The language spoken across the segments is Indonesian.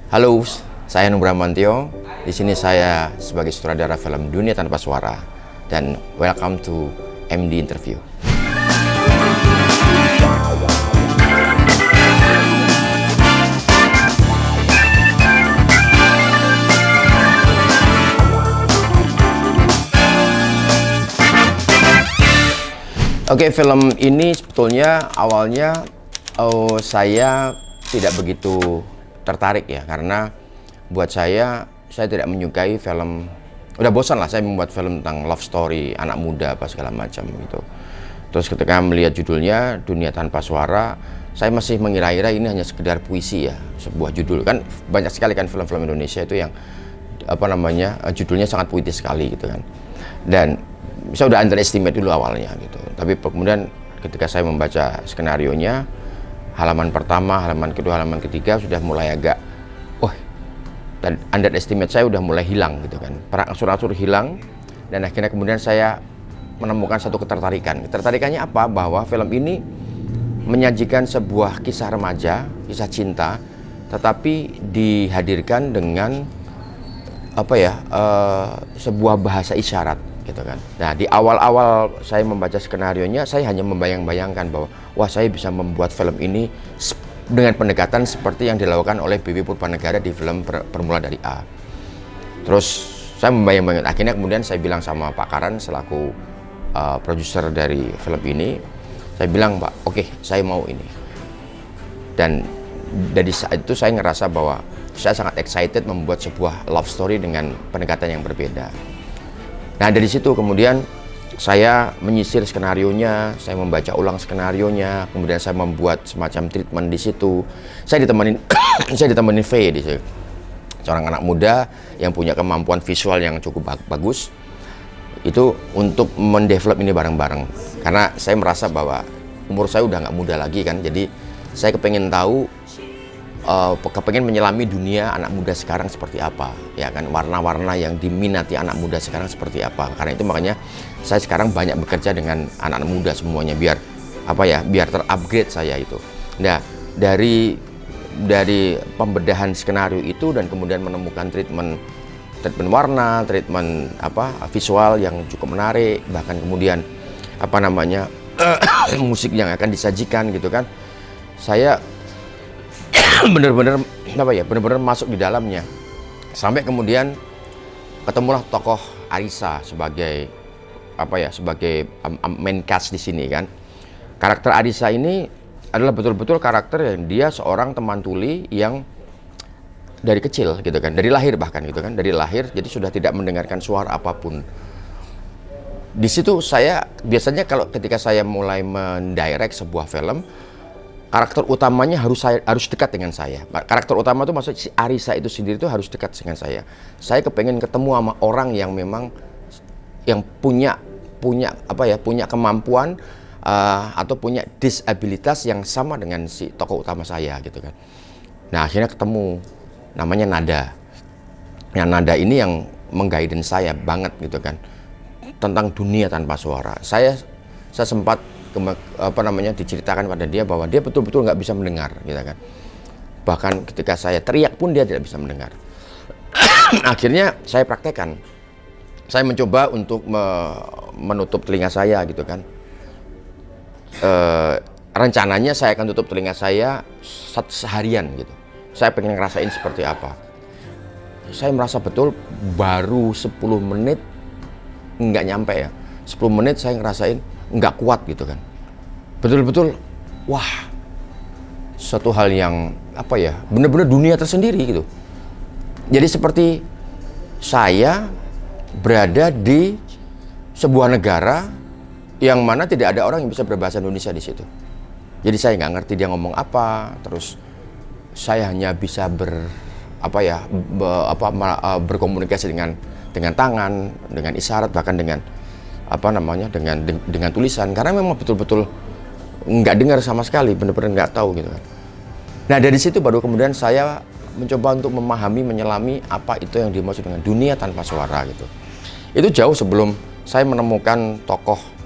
Halo, saya Nugraha Mantio. Di sini saya sebagai sutradara film Dunia Tanpa Suara dan welcome to MD Interview. Oke, film ini sebetulnya awalnya saya tidak begitu tertarik ya, karena buat saya tidak menyukai film, udah bosan lah saya membuat film tentang love story anak muda apa segala macam gitu. Terus ketika melihat judulnya Dunia Tanpa Suara, saya masih mengira-ira ini hanya sekedar puisi ya, sebuah judul. Kan banyak sekali kan film-film Indonesia itu yang judulnya sangat puitis sekali gitu kan. Dan saya udah underestimate dulu awalnya gitu. Tapi kemudian ketika saya membaca skenarionya, halaman pertama, halaman kedua, halaman ketiga sudah mulai agak, dan underestimate saya udah mulai hilang gitu kan. Perangsur-angsur hilang, dan akhirnya kemudian saya menemukan satu ketertarikan. Ketertarikannya apa? Bahwa film ini menyajikan sebuah kisah remaja, kisah cinta, tetapi dihadirkan dengan sebuah bahasa isyarat gitu kan. Nah, di awal-awal saya membaca skenarionya, saya hanya membayang-bayangkan bahwa wah, saya bisa membuat film ini dengan pendekatan seperti yang dilakukan oleh B.W. Purbanegara di film Bermula dari A. Terus saya membayang-bayangkan, akhirnya kemudian saya bilang sama Pak Karan selaku produser dari film ini, saya bilang, Pak, oke, saya mau ini. Dan dari saat itu saya ngerasa bahwa saya sangat excited membuat sebuah love story dengan pendekatan yang berbeda. Nah, dari situ kemudian saya menyisir skenarionya, saya membaca ulang skenarionya, kemudian saya membuat semacam treatment di situ. Saya ditemenin saya ditemenin V di situ. Seorang anak muda yang punya kemampuan visual yang cukup bagus. Itu untuk mendevelop ini bareng-bareng. Karena saya merasa bahwa umur saya udah nggak muda lagi kan. Jadi saya kepengen tahu, kepengen menyelami dunia anak muda sekarang seperti apa, ya kan, warna-warna yang diminati anak muda sekarang seperti apa. Karena itu makanya saya sekarang banyak bekerja dengan anak-anak muda semuanya, biar terupgrade saya itu. Nah, dari pembedahan skenario itu dan kemudian menemukan treatment warna, treatment visual yang cukup menarik, bahkan kemudian musik yang akan disajikan gitu kan, saya bener-bener masuk di dalamnya. Sampai kemudian ketemulah tokoh Arisa sebagai main cast di sini kan. Karakter Arisa ini adalah betul-betul karakter yang dia seorang teman tuli yang dari kecil gitu kan, dari lahir bahkan gitu kan, dari lahir jadi sudah tidak mendengarkan suara apapun. Di situ saya biasanya ketika saya mulai mendirect sebuah film, karakter utamanya harus dekat dengan saya. Karakter utama itu maksudnya si Arisa itu sendiri itu harus dekat dengan saya. Saya kepengen ketemu sama orang yang memang yang punya kemampuan atau punya disabilitas yang sama dengan si tokoh utama saya gitu kan. Nah, akhirnya ketemu, namanya Nada. Yang Nada ini yang mengguidance saya banget gitu kan tentang Dunia Tanpa Suara. Saya sempat diceritakan pada dia bahwa dia betul-betul nggak bisa mendengar gitu kan. Bahkan ketika saya teriak pun dia tidak bisa mendengar. Akhirnya saya praktekkan, saya mencoba untuk menutup telinga saya gitu kan. Rencananya saya akan tutup telinga saya seharian gitu. Saya pengen ngerasain seperti apa. Saya merasa betul baru 10 menit, nggak nyampe ya, 10 menit saya ngerasain nggak kuat gitu kan. Betul-betul wah, suatu hal yang bener-bener dunia tersendiri gitu. Jadi seperti saya berada di sebuah negara yang mana tidak ada orang yang bisa berbahasa Indonesia di situ. Jadi saya nggak ngerti dia ngomong apa, terus saya hanya bisa berkomunikasi dengan tangan, dengan isyarat, bahkan dengan dengan tulisan, karena memang betul-betul nggak dengar sama sekali, benar-benar nggak tahu gitu kan. Nah, dari situ baru kemudian saya mencoba untuk memahami, menyelami apa itu yang dimaksud dengan Dunia Tanpa Suara gitu. Itu jauh sebelum saya menemukan tokoh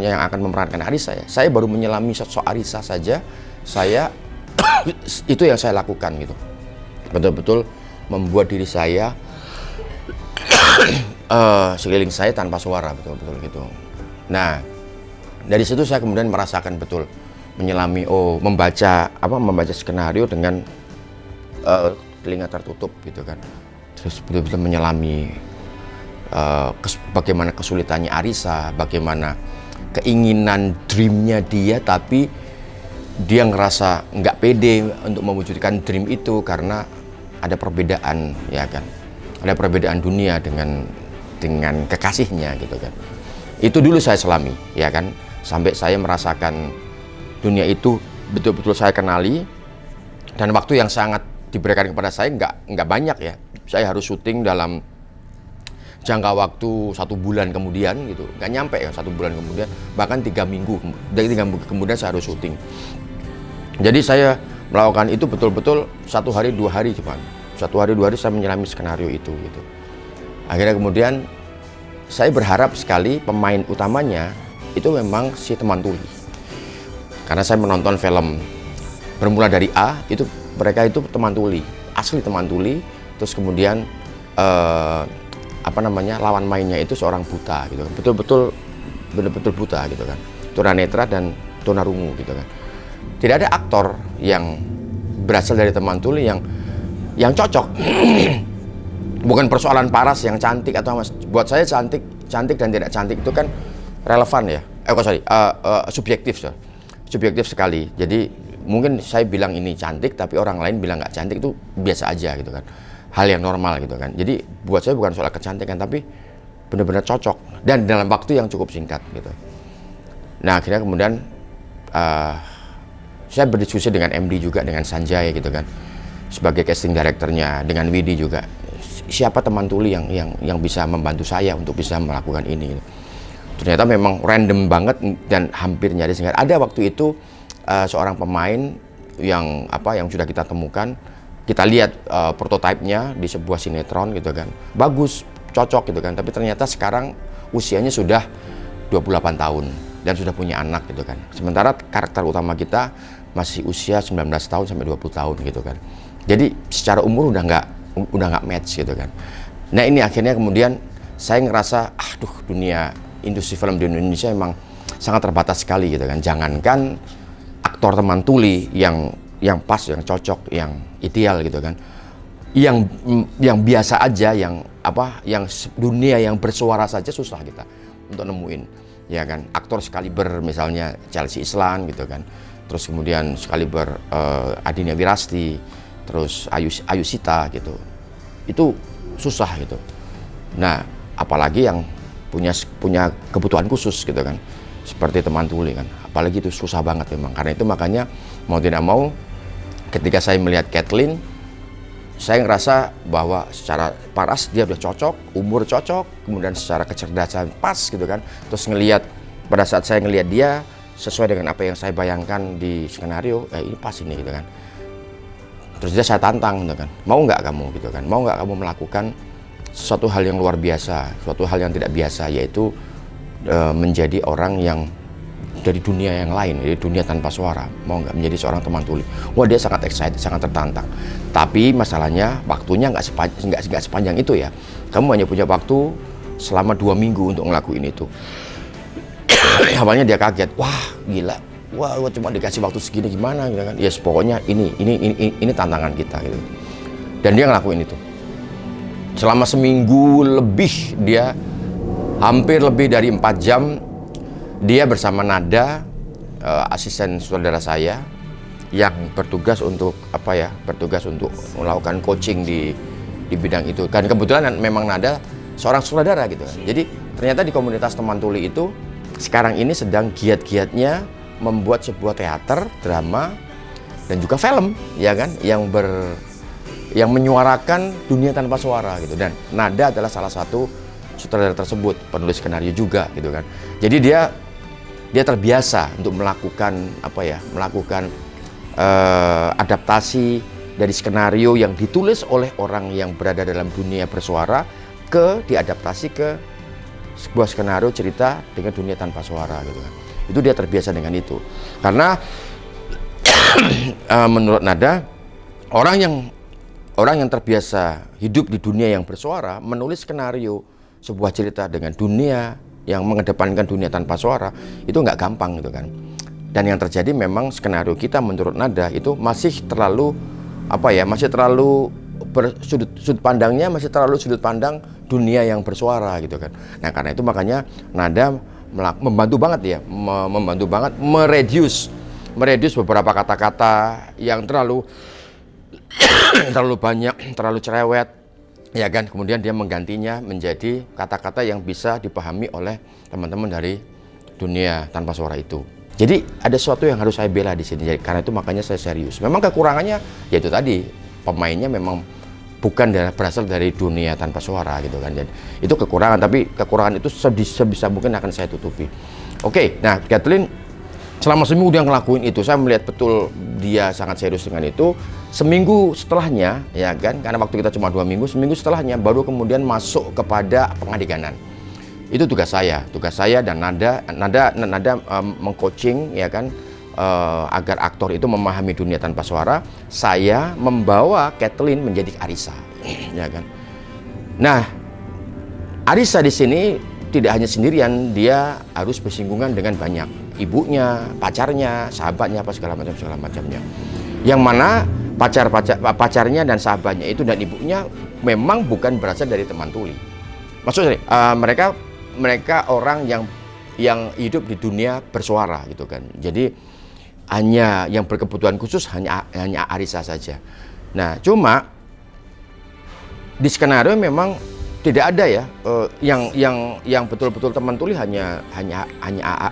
yang akan memerankan Arisa ya. Saya baru menyelami sosok Arisa saja, itu yang saya lakukan gitu. betul-betul membuat diri saya sekeliling saya tanpa suara, betul-betul gitu. Nah, dari situ saya kemudian merasakan betul, menyelami, membaca skenario dengan telinga tertutup gitu kan. Terus betul-betul menyelami bagaimana kesulitannya Arissa, bagaimana keinginan dreamnya dia, tapi dia ngerasa nggak pede untuk mewujudkan dream itu karena ada perbedaan, ya kan, ada perbedaan dunia dengan kekasihnya gitu kan. Itu dulu saya selami, ya kan, sampai saya merasakan dunia itu betul-betul saya kenali, dan waktu yang sangat diberikan kepada saya nggak banyak ya. Saya harus syuting dalam jangka waktu 1 bulan kemudian gitu, nggak nyampe ya 1 bulan kemudian, bahkan 3 minggu, dari 3 minggu kemudian saya harus syuting. Jadi saya melakukan itu betul-betul 1 hari 2 hari cuman. 1 hari 2 hari saya menyelami skenario itu gitu. Akhirnya kemudian saya berharap sekali pemain utamanya itu memang si Teman Tuli. Karena saya menonton film bermula dari A, itu mereka itu teman tuli, asli teman tuli. Terus kemudian lawan mainnya itu seorang buta gitu kan. Betul-betul buta gitu kan. Tunanetra dan tunarungu gitu kan. Tidak ada aktor yang berasal dari Teman Tuli yang cocok. Bukan persoalan paras yang cantik atau mas. Buat saya cantik dan tidak cantik itu kan relevan ya. Subjektif so. Subjektif sekali. Jadi mungkin saya bilang ini cantik, tapi orang lain bilang nggak cantik, itu biasa aja gitu kan. Hal yang normal gitu kan. Jadi buat saya bukan soal kecantikan, tapi benar-benar cocok dan dalam waktu yang cukup singkat gitu. Nah akhirnya kemudian saya berdiskusi dengan MD juga, dengan Sanjay gitu kan, sebagai casting directornya, dengan Widi juga. Siapa Teman Tuli yang bisa membantu saya untuk bisa melakukan ini gitu. Ternyata memang random banget dan hampir nyaris nggak ada waktu itu. Seorang pemain yang sudah kita temukan, kita lihat prototipenya di sebuah sinetron gitu kan, bagus, cocok gitu kan, tapi ternyata sekarang usianya sudah 28 tahun dan sudah punya anak gitu kan. Sementara karakter utama kita masih usia 19 tahun sampai 20 tahun gitu kan. Jadi secara umur udah nggak match gitu kan. Nah ini akhirnya kemudian saya ngerasa, dunia industri film di Indonesia emang sangat terbatas sekali gitu kan. Jangankan aktor Teman Tuli yang pas, yang cocok, yang ideal gitu kan, yang biasa aja, yang dunia yang bersuara saja susah kita untuk nemuin, ya kan. Aktor sekaliber misalnya Chelsea Islan gitu kan, terus kemudian sekaliber Adinia Wirasti, terus Ayu Sita gitu, itu susah gitu. Nah apalagi yang punya kebutuhan khusus gitu kan, seperti Teman Tuli kan, apalagi itu susah banget memang. Karena itu makanya mau tidak mau, ketika saya melihat Kathleen, saya ngerasa bahwa secara paras dia udah cocok, umur cocok, kemudian secara kecerdasan pas gitu kan. Terus pada saat saya ngelihat dia sesuai dengan apa yang saya bayangkan di skenario, ini pas ini gitu kan. Terus dia saya tantang gitu kan, mau nggak kamu gitu kan, mau nggak kamu melakukan sesuatu hal yang luar biasa, suatu hal yang tidak biasa, yaitu menjadi orang yang dari dunia yang lain, dari dunia tanpa suara, mau nggak menjadi seorang Teman Tuli. Wah dia sangat excited, sangat tertantang. Tapi masalahnya waktunya nggak sepanjang itu ya. Kamu hanya punya waktu selama 2 minggu untuk ngelakuin itu. Awalnya dia kaget, wah gila, wah cuma dikasih waktu segini gimana gitu kan. Ya pokoknya ini tantangan kita gitu. Dan dia ngelakuin itu. Selama seminggu lebih, dia hampir lebih dari 4 jam dia bersama Nada, asisten saudara saya yang bertugas untuk melakukan coaching di bidang itu. Dan kebetulan memang Nada seorang sutradara gitu kan. Jadi ternyata di komunitas Teman Tuli itu sekarang ini sedang giat-giatnya membuat sebuah teater, drama, dan juga film, ya kan, yang menyuarakan dunia tanpa suara gitu. Dan Nada adalah salah satu sutradara tersebut, penulis skenario juga gitu kan. Jadi dia terbiasa untuk melakukan adaptasi dari skenario yang ditulis oleh orang yang berada dalam dunia bersuara diadaptasi ke sebuah skenario cerita dengan dunia tanpa suara gitu kan. Itu dia terbiasa dengan itu. Karena menurut Nada, orang orang yang terbiasa hidup di dunia yang bersuara, menulis skenario sebuah cerita dengan dunia yang mengedepankan dunia tanpa suara, itu nggak gampang gitu kan. Dan yang terjadi memang skenario kita menurut Nada itu masih terlalu masih terlalu sudut pandangnya masih terlalu sudut pandang dunia yang bersuara gitu kan. Nah karena itu makanya Nada membantu banget mereduce beberapa kata-kata yang terlalu terlalu banyak, terlalu cerewet, ya kan. Kemudian dia menggantinya menjadi kata-kata yang bisa dipahami oleh teman-teman dari dunia tanpa suara itu. Jadi ada sesuatu yang harus saya bela di sini. Jadi, karena itu makanya saya serius. Memang kekurangannya yaitu tadi pemainnya memang bukan berasal dari dunia tanpa suara gitu kan. Jadi itu kekurangan, tapi kekurangan itu sebisa mungkin akan saya tutupi. Oke, nah Kathleen selama seminggu dia ngelakuin itu, saya melihat betul dia sangat serius dengan itu. Seminggu setelahnya, ya kan, karena waktu kita cuma 2 minggu, seminggu setelahnya baru kemudian masuk kepada pengadeganan. Itu tugas saya dan Nada mengcoaching, ya kan, agar aktor itu memahami dunia tanpa suara. Saya membawa Kathleen menjadi Arisa, ya kan. Nah, Arisa di sini tidak hanya sendirian, dia harus bersinggungan dengan banyak ibunya, pacarnya, sahabatnya, apa segala macamnya. Yang mana pacarnya dan sahabatnya itu dan ibunya memang bukan berasal dari teman tuli. Maksudnya mereka orang yang hidup di dunia bersuara gitu kan. Jadi hanya yang berkebutuhan khusus hanya Arisa saja. Nah, cuma di skenario memang tidak ada ya yang betul-betul teman tuli hanya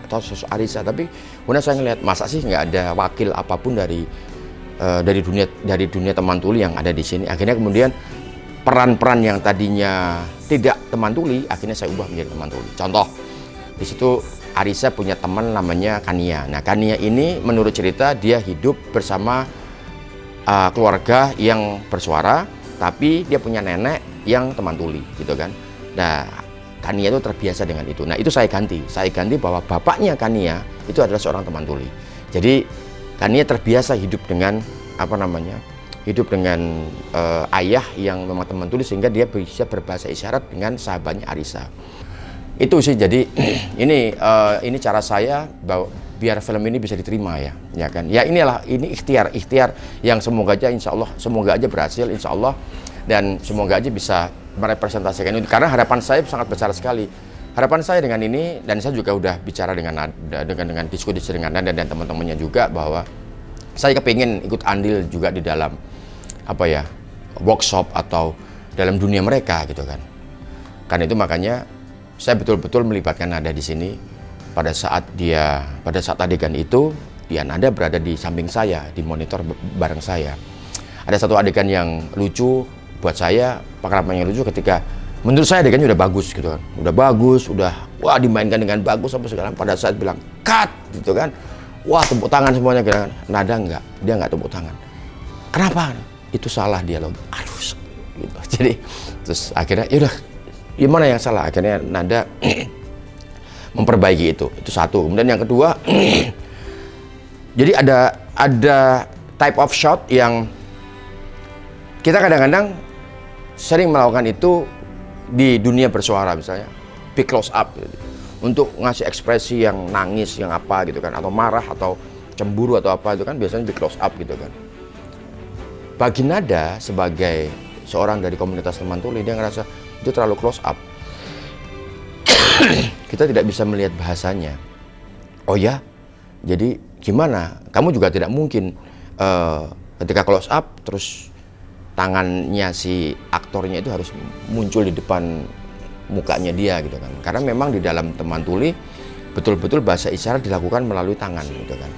atau sosok Arisa. Tapi kemudian saya ngelihat masa sih nggak ada wakil apapun dari dunia teman tuli yang ada di sini. Akhirnya kemudian peran-peran yang tadinya tidak teman tuli akhirnya saya ubah menjadi teman tuli. Contoh, di situ Arisa punya teman namanya Kania. Nah, Kania ini menurut cerita dia hidup bersama keluarga yang bersuara, tapi dia punya nenek yang teman tuli gitu kan. Nah, Kania itu terbiasa dengan itu. Nah, itu saya ganti bahwa bapaknya Kania itu adalah seorang teman tuli. Jadi Kania terbiasa hidup dengan ayah yang memang teman tuli, sehingga dia bisa berbahasa isyarat dengan sahabatnya Arisa. Itu sih. Jadi ini cara saya biar film ini bisa diterima ya kan. Ya ini ikhtiar yang semoga aja berhasil insya Allah, dan semoga aja bisa merepresentasikan itu, karena harapan saya sangat besar sekali. Harapan saya dengan ini, dan saya juga udah bicara dengan diskusi dengan Nada dan teman-temannya juga, bahwa saya kepingin ikut andil juga di dalam workshop atau dalam dunia mereka gitu kan. Karena itu makanya saya betul-betul melibatkan Nada di sini. Pada saat adegan itu, ya Nada berada di samping saya, di monitor bareng saya. Ada satu adegan yang lucu buat saya, pengalaman yang lucu ketika menurut saya adegannya udah bagus gitu kan. Udah dimainkan dengan bagus apa segala. Pada saat bilang cut gitu kan. Wah, tepuk tangan semuanya gitu kan. Nada dia nggak tepuk tangan. Kenapa? Itu salah dialog. Aduh, gitu. Jadi terus akhirnya ya udah, gimana yang salah? Akhirnya Nada memperbaiki itu satu. Kemudian yang kedua, jadi ada type of shot yang kita kadang-kadang sering melakukan itu di dunia bersuara, misalnya big close up gitu, untuk ngasih ekspresi yang nangis, yang apa gitu kan, atau marah atau cemburu atau apa, itu kan biasanya big close up gitu kan. Bagi Nada sebagai seorang dari komunitas teman tuli, dia ngerasa itu terlalu close up. Kita tidak bisa melihat bahasanya. Oh ya, jadi gimana? Kamu juga tidak mungkin ketika close up terus tangannya si aktornya itu harus muncul di depan mukanya dia gitu kan. Karena memang di dalam teman tuli betul-betul bahasa isyarat dilakukan melalui tangan gitu kan.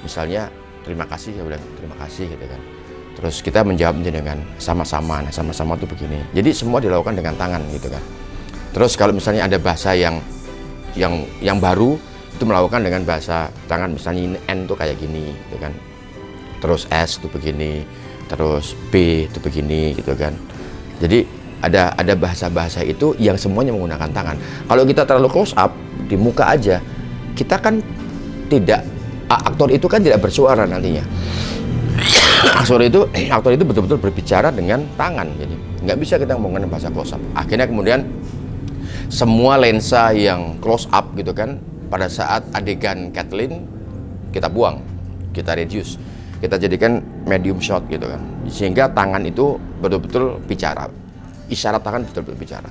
Misalnya terima kasih, saya bilang terima kasih gitu kan. Terus kita menjawab dengan sama-sama. Nah, sama-sama itu begini. Jadi semua dilakukan dengan tangan gitu kan. Terus kalau misalnya ada bahasa yang baru, itu melakukan dengan bahasa tangan. Misalnya N itu kayak gini gitu kan. Terus S itu begini. Terus B itu begini gitu kan. Jadi ada bahasa-bahasa itu yang semuanya menggunakan tangan. Kalau kita terlalu close up di muka aja, kita kan aktor itu kan tidak bersuara nantinya. aktor itu betul-betul berbicara dengan tangan, jadi nggak bisa kita ngomongin bahasa close up. Akhirnya kemudian semua lensa yang close up gitu kan, pada saat adegan Kathleen kita buang, kita reduce, kita jadikan medium shot gitu kan, sehingga tangan itu betul-betul bicara, isyarat tangan betul-betul bicara.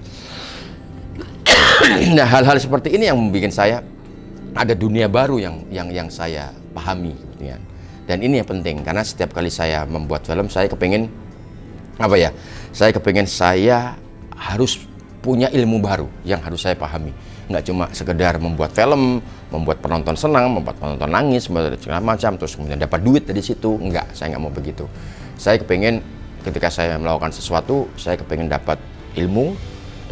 Nah, hal-hal seperti ini yang membuat saya ada dunia baru yang saya pahami gitu ya. Dan ini yang penting, karena setiap kali saya membuat film, saya kepingin saya harus punya ilmu baru yang harus saya pahami. Nggak cuma sekedar membuat film, membuat penonton senang, membuat penonton nangis, membuat segala macam, terus kemudian dapat duit dari situ. Enggak, saya nggak mau begitu. Saya kepingin ketika saya melakukan sesuatu, saya kepingin dapat ilmu,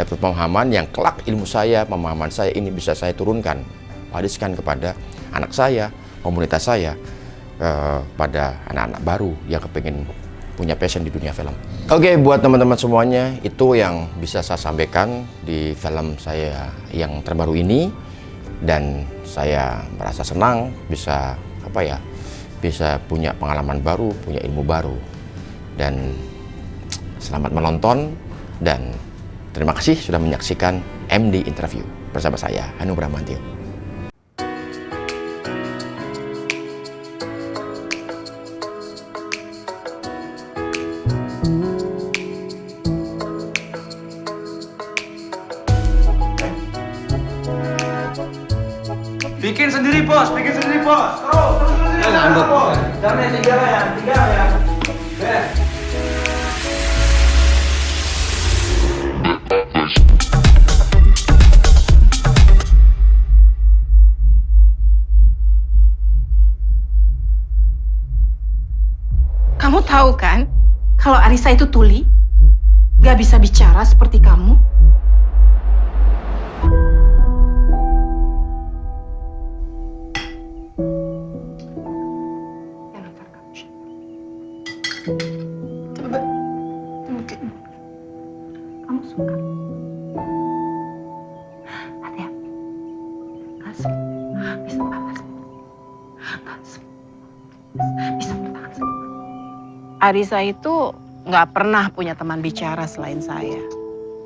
dapat pemahaman yang kelak ilmu saya, pemahaman saya ini bisa saya turunkan, wariskan kepada anak saya, komunitas saya, pada anak-anak baru yang kepingin punya passion di dunia film. Oke, buat teman-teman semuanya, itu yang bisa saya sampaikan di film saya yang terbaru ini, dan saya merasa senang bisa bisa punya pengalaman baru, punya ilmu baru. Dan selamat menonton, dan terima kasih sudah menyaksikan MD Interview bersama saya, Hanung Bramantio. Bikin sendiri bos. Terus sendiri bos. Jangan tiga ya. Kamu tahu kan, kalau Arisa itu tuli, gak bisa bicara seperti kamu. Kamu suka? Hati-hati. Bisa panas. Bisa bertahan semua. Arisa itu nggak pernah punya teman bicara selain saya.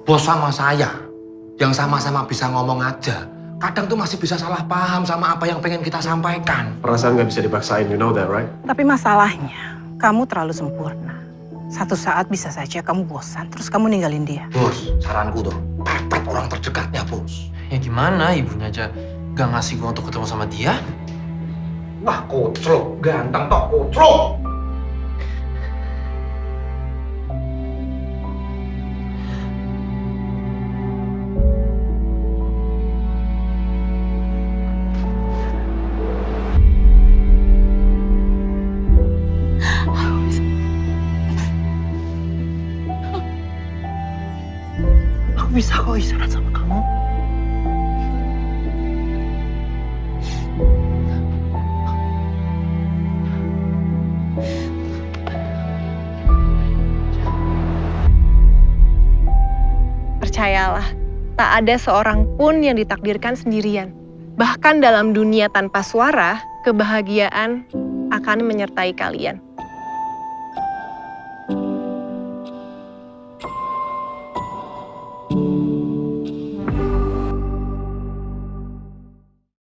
Bos sama saya, yang sama-sama bisa ngomong aja, kadang tuh masih bisa salah paham sama apa yang pengen kita sampaikan. Perasaan nggak bisa dipaksain, you know that, right? Tapi masalahnya, kamu terlalu sempurna. Satu saat bisa saja kamu bosan, terus kamu ninggalin dia. Bos, saranku tuh, pepet orang terdekatnya bos. Ya gimana, ibunya aja gak ngasih gua untuk ketemu sama dia? Wah, koclok, ganteng tok, koclok. Aku bisa kok istirahat sama kamu. Percayalah, tak ada seorang pun yang ditakdirkan sendirian. Bahkan dalam dunia tanpa suara, kebahagiaan akan menyertai kalian.